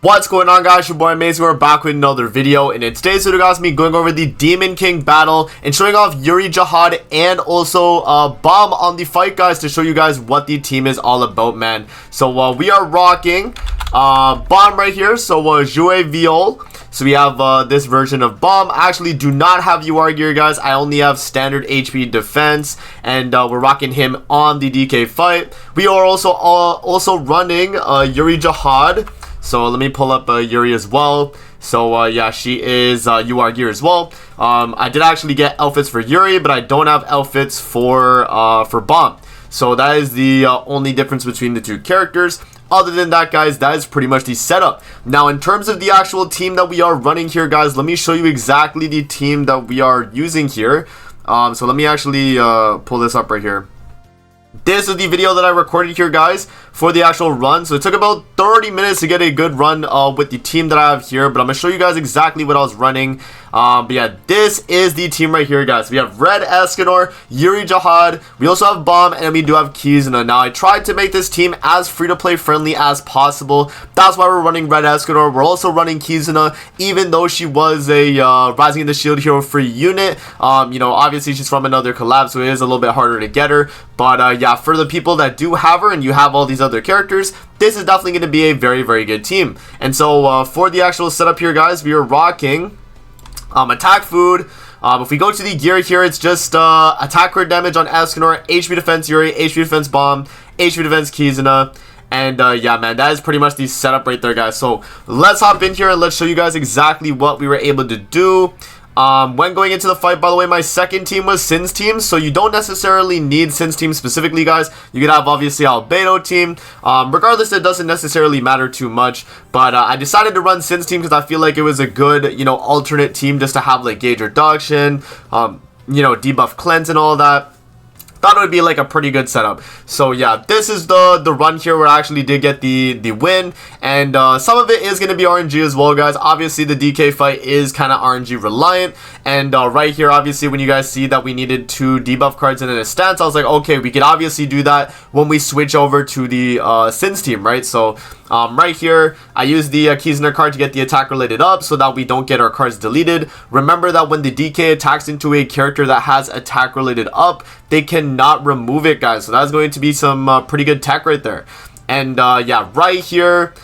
What's going on, guys? Your boy Amazing. We're back with another video, and in today's video, guys, me going over the Demon King battle and showing off YURI ZAHARD and also Bomb on the fight, guys, to show you guys what the team is all about, man. So we are rocking Bomb right here. So Jouer Viol. So we have this version of Bomb. I actually do not have UR gear, guys. I only have standard HP defense, and we're rocking him on the DK fight. We are also running YURI ZAHARD. So let me pull up Yuri as well. So yeah, she is UR gear as well. I did actually get outfits for Yuri, but I don't have outfits for Bomb. So that is the only difference between the two characters. Other than that, guys, that is pretty much the setup. Now, in terms of the actual team that we are running here, guys, let me show you exactly the team that we are using here. So let me actually pull this up right here. This is the video that I recorded here, guys, for the actual run. So it took about 30 minutes to get a good run with the team that I have here, but I'm going to show you guys exactly what I was running. But yeah, this is the team right here, guys. We have Red Escanor, YURI ZAHARD, we also have Bomb, and we do have Kizuna. Now, I tried to make this team as free-to-play friendly as possible. That's why we're running Red Escanor. We're also running Kizuna, even though she was a Rising in the Shield Hero free unit. You know, obviously she's from another collab, so it is a little bit harder to get her. But yeah, for the people that do have her and you have all these other characters, this is definitely going to be a very, very good team. And so for the actual setup here, guys, we are rocking attack food. If we go to the gear here, it's just attack crit damage on Escanor, HP defense Yuri, HP defense Bomb, HP defense Kizuna. And yeah, man, that is pretty much the setup right there, guys. So let's hop in here and let's show you guys exactly what we were able to do. When going into the fight, by the way, my second team was Sin's team, so you don't necessarily need Sin's team specifically, guys. You could have, obviously, Albedo team. Regardless, it doesn't necessarily matter too much, but I decided to run Sin's team because I feel like it was a good, you know, alternate team just to have, like, gauge reduction, you know, debuff cleanse and all that. Thought it would be like a pretty good setup. So yeah, this is the run here where I actually did get the win, and some of it is going to be RNG as well, guys. Obviously the DK fight is kind of RNG reliant, and right here, obviously, when you guys see that we needed 2 debuff cards and then a stance, I was like, okay, we could obviously do that when we switch over to the Sin's team, right? So right here, I used the Kizuna card to get the attack related up so that we don't get our cards deleted. Remember that when the DK attacks into a character that has attack related up, they cannot remove it, guys. So that's going to be some pretty good tech right there. And yeah, right here,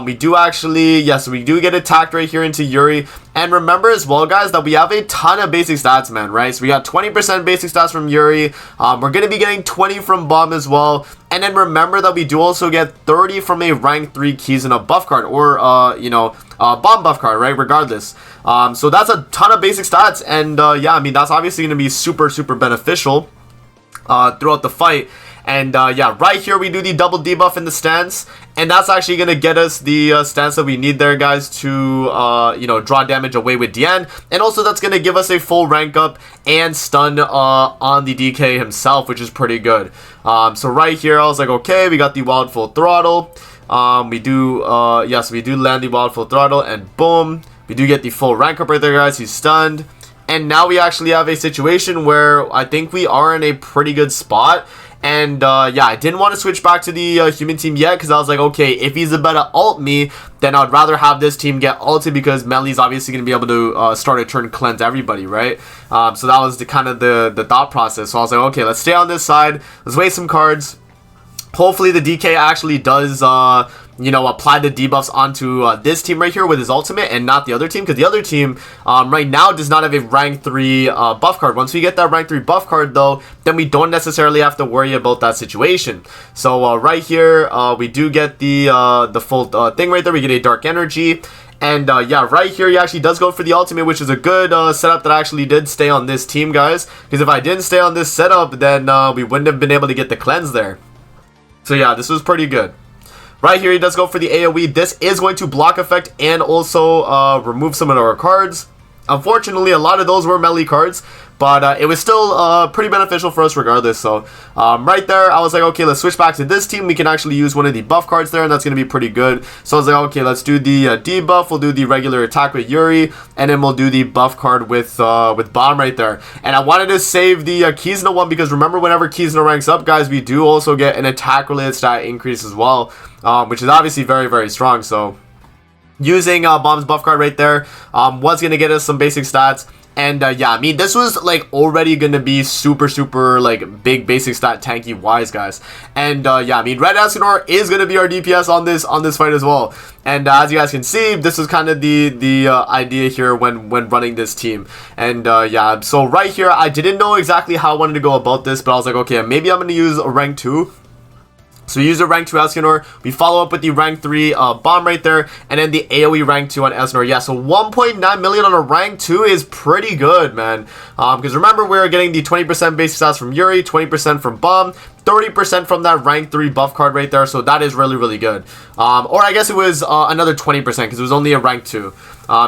we do actually, yes, we do get attacked right here into Yuri. And remember as well, guys, that we have a ton of basic stats, man, right? So we got 20% basic stats from Yuri. We're going to be getting 20 from Bomb as well. And then remember that we do also get 30 from a rank 3 Kizuna buff card, or, you know, Bomb buff card, right? Regardless. So that's a ton of basic stats. And yeah, I mean, that's obviously going to be super, super beneficial throughout the fight. And yeah, right here we do the double debuff in the stance, and that's actually going to get us the stance that we need there, guys, to you know, draw damage away with Diane. And also that's going to give us a full rank up and stun on the DK himself, which is pretty good. So right here I was like, okay, we got the wild full throttle. We do yes, we do land the wild full throttle, and boom, we do get the full rank up right there, guys. He's stunned. And now we actually have a situation where I think we are in a pretty good spot. And yeah, I didn't want to switch back to the human team yet because I was like, okay, if he's about to ult me, then I'd rather have this team get ulted because Meli's obviously going to be able to start a turn cleanse everybody, right? So that was the kind of the thought process. So I was like, okay, let's stay on this side. Let's waste some cards. Hopefully the DK actually does, you know, apply the debuffs onto this team right here with his ultimate and not the other team, because the other team right now does not have a rank 3 buff card. Once we get that rank 3 buff card, though, then we don't necessarily have to worry about that situation. So right here, we do get the full thing right there. We get a dark energy. And yeah, right here he actually does go for the ultimate, which is a good setup that I actually did stay on this team, guys. Because if I didn't stay on this setup, then we wouldn't have been able to get the cleanse there. So yeah, this was pretty good. Right here, he does go for the AoE. This is going to block effect and also remove some of our cards. Unfortunately, a lot of those were melee cards, but it was still pretty beneficial for us regardless. So right there, I was like, okay, let's switch back to this team. We can actually use one of the buff cards there, and that's going to be pretty good. So I was like, okay, let's do the debuff. We'll do the regular attack with Yuri, and then we'll do the buff card with Bomb right there. And I wanted to save the Kizuna one because remember, whenever Kizuna ranks up, guys, we do also get an attack-related stat increase as well, which is obviously very, very strong. So using Bomb's buff card right there was going to get us some basic stats. And yeah, I mean, this was like already gonna be super like big basic stat tanky wise, guys. And yeah, I mean, Red Escanor is gonna be our DPS on this fight as well. And as you guys can see, this is kind of the idea here when running this team. And yeah, so right here, I didn't know exactly how I wanted to go about this, but I was like, okay, maybe I'm gonna use a rank 2. So we use a rank 2 Escanor, we follow up with the rank 3 Bomb right there, and then the AoE rank 2 on Escanor. Yeah, so 1.9 million on a rank 2 is pretty good, man. Because remember, we're getting the 20% basic stats from Yuri, 20% from Bomb, 30% from that rank 3 buff card right there, so that is really good. Or I guess it was another 20% because it was only a rank 2.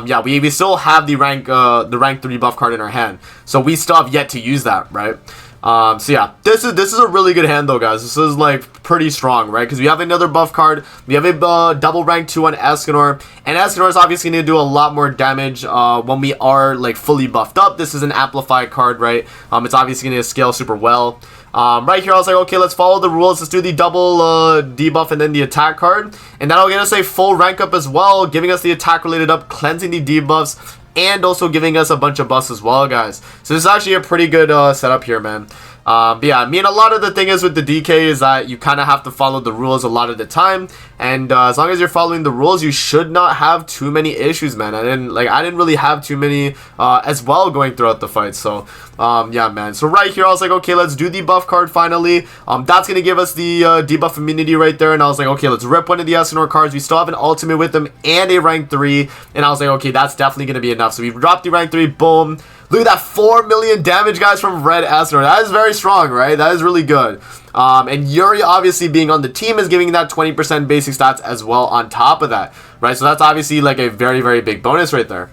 Yeah, we still have the rank 3 buff card in our hand, so we still have yet to use that, right? So yeah, this is a really good hand though, guys. This is like pretty strong, right? Because we have another buff card, we have a double rank 2 on Escanor, and Escanor is obviously going to do a lot more damage when we are like fully buffed up. This is an amplified card, right? It's obviously going to scale super well. Right here I was like, okay, let's follow the rules, let's do the double debuff and then the attack card, and that'll get us a full rank up as well, giving us the attack related up, cleansing the debuffs, and also giving us a bunch of buffs as well, guys. So this is actually a pretty good setup here, man. But yeah, I mean, a lot of the thing is with the DK is that you kind of have to follow the rules a lot of the time, and as long as you're following the rules, you should not have too many issues, man. I didn't really have too many as well going throughout the fight. So yeah, man. So right here I was like, okay, let's do the buff card finally. That's gonna give us the debuff immunity right there, and I was like, okay, let's rip one of the Escanor cards. We still have an ultimate with them and a rank 3, and I was like, okay, that's definitely gonna be enough. So we dropped the rank 3, boom. Look at that, 4 million damage, guys, from Red Escanor. That is very strong, right? That is really good. And Yuri, obviously, being on the team is giving that 20% basic stats as well on top of that, right? So that's obviously like a very big bonus right there.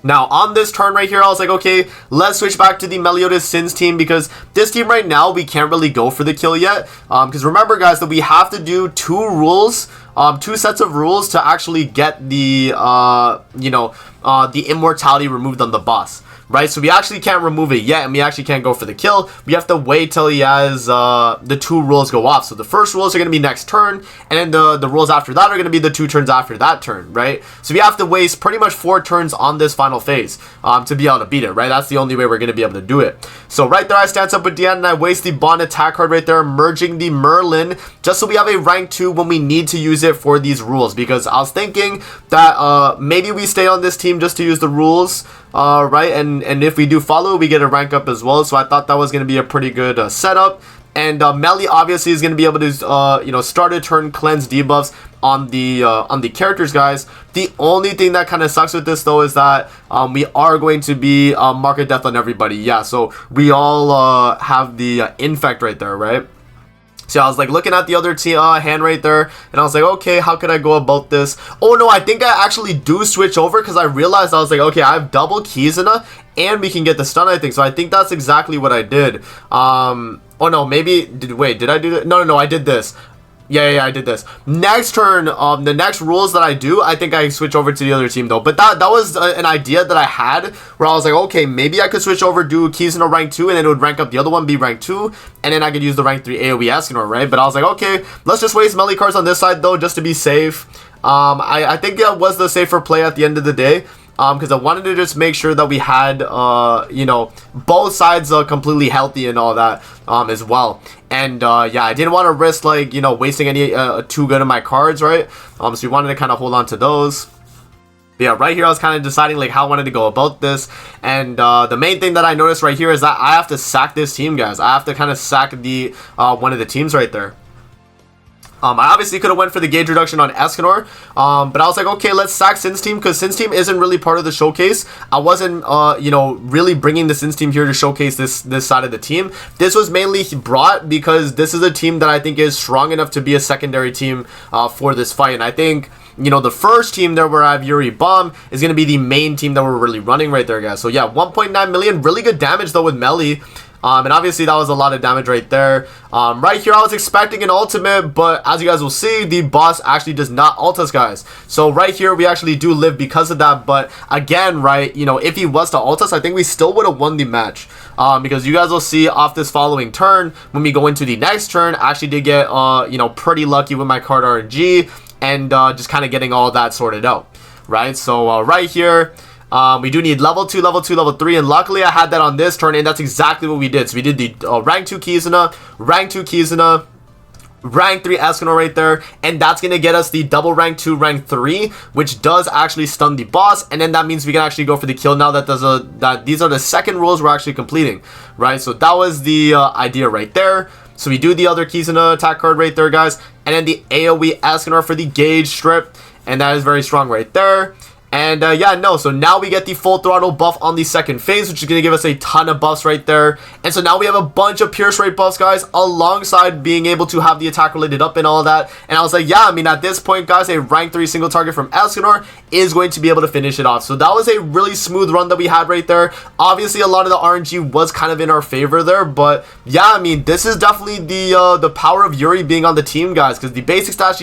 Now, on this turn right here, I was like, okay, let's switch back to the Meliodas Sins team, because this team right now, we can't really go for the kill yet. Because remember, guys, that we have to do 2 rules, 2 sets of rules to actually get the, the immortality removed on the boss. Right, so we actually can't remove it yet, and we actually can't go for the kill. We have to wait till he has the 2 rules go off. So the first rules are going to be next turn, and then the rules after that are going to be the 2 turns after that turn, right? So we have to waste pretty much 4 turns on this final phase to be able to beat it, right? That's the only way we're going to be able to do it. So right there, I stance up with Deanna, and I waste the Bond attack card right there, merging the Merlin, just so we have a rank 2 when we need to use it for these rules. Because I was thinking that maybe we stay on this team just to use the rules, right, and if we do follow, we get a rank up as well. So I thought that was going to be a pretty good setup. And Melly obviously is going to be able to start a turn cleanse debuffs on the characters, guys. The only thing that kind of sucks with this though is that we are going to be mark of death on everybody. Yeah, so we all have the infect right there, right? So I was like looking at the other hand right there, and I was like, okay, how could I go about this? Oh no, I think I actually do switch over, because I realized I was like, okay, I have double Kizuna, and we can get the stun, I think. So I think that's exactly what I did. Oh no, maybe, did I do that? No, I did this. Yeah, I did this. Next turn, the next rules that I do, I think I switch over to the other team though. But that was an idea that I had, where I was like, okay, maybe I could switch over, do keys in a rank 2, and then it would rank up the other one, be rank 2, and then I could use the rank 3 AoE Escanor, right? But I was like, okay, let's just waste melee cards on this side though, just to be safe. I think that was the safer play at the end of the day. Because I wanted to just make sure that we had, both sides completely healthy and all that as well. And yeah, I didn't want to risk wasting any too good of my cards, right? So we wanted to kind of hold on to those. But yeah, right here I was kind of deciding how I wanted to go about this. And the main thing that I noticed right here is that I have to sack this team, guys. I have to kind of sack the one of the teams right there. I obviously could have went for the gauge reduction on Escanor, but I was like, okay, let's sack Sin's team, because Sin's team isn't really part of the showcase. I wasn't, really bringing the Sin's team here to showcase this side of the team. This was mainly brought because this is a team that I think is strong enough to be a secondary team for this fight. And I think, the first team there where I have Yuri Bomb is going to be the main team that we're really running right there, guys. So yeah, 1.9 million, really good damage though with melee. And obviously that was a lot of damage right there. Right here I was expecting an ultimate, but as you guys will see, the boss actually does not ult us, guys. So right here we actually do live because of that. But again, right, if he was to ult us, I think we still would have won the match. Because you guys will see off this following turn, when we go into the next turn, I actually did get pretty lucky with my card RNG, and just kind of getting all that sorted out. right? So right here, we do need level 2, level 2, level 3, and luckily I had that on this turn, and that's exactly what we did. So we did the rank 2 Kizuna, rank 2 Kizuna, rank 3 Escanor right there, and that's gonna get us the double rank 2, rank 3, which does actually stun the boss, and then that means we can actually go for the kill now that these are the second rules we're actually completing, right? So that was the idea right there. So we do the other Kizuna attack card right there, guys, and then the AoE Escanor for the gauge strip, and that is very strong right there. And yeah, no, so now we get the full throttle buff on the second phase, which is going to give us a ton of buffs right there. And so now we have a bunch of pierce rate buffs, guys, alongside being able to have the attack related up and all that. And I was like, yeah, I mean, at this point, guys, a rank 3 single target from Escanor is going to be able to finish it off. So that was a really smooth run that we had right there. Obviously, a lot of the RNG was kind of in our favor there, but yeah, I mean, this is definitely the power of Yuri being on the team, guys, because the basic stats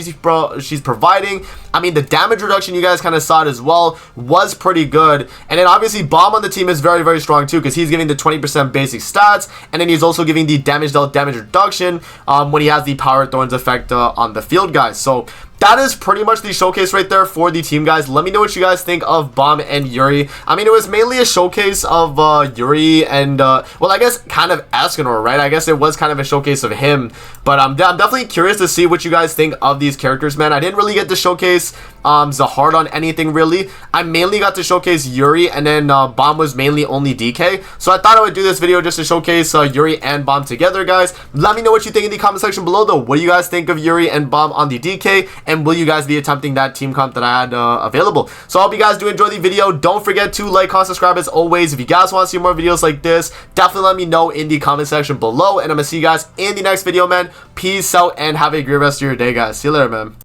she's providing, I mean, the damage reduction, you guys kind of saw it as well, was pretty good. And then obviously Bomb on the team is very, very strong too, because he's giving the 20% basic stats, and then he's also giving the damage dealt damage reduction when he has the Power Thorns effect on the field, guys. So that is pretty much the showcase right there for the team, guys. Let me know what you guys think of Bomb and Yuri. I mean, it was mainly a showcase of Yuri and, well, I guess kind of Escanor, right? I guess it was kind of a showcase of him. But I'm definitely curious to see what you guys think of these characters, man. I didn't really get to showcase Zahard on anything, really. I mainly got to showcase Yuri, and then Bomb was mainly only DK. So I thought I would do this video just to showcase Yuri and Bomb together, guys. Let me know what you think in the comment section below, though. What do you guys think of Yuri and Bomb on the DK? And will you guys be attempting that team comp that I had available? So I hope you guys do enjoy the video. Don't forget to like, comment, subscribe as always. If you guys want to see more videos like this, definitely let me know in the comment section below. And I'm going to see you guys in the next video, man. Peace out and have a great rest of your day, guys. See you later, man.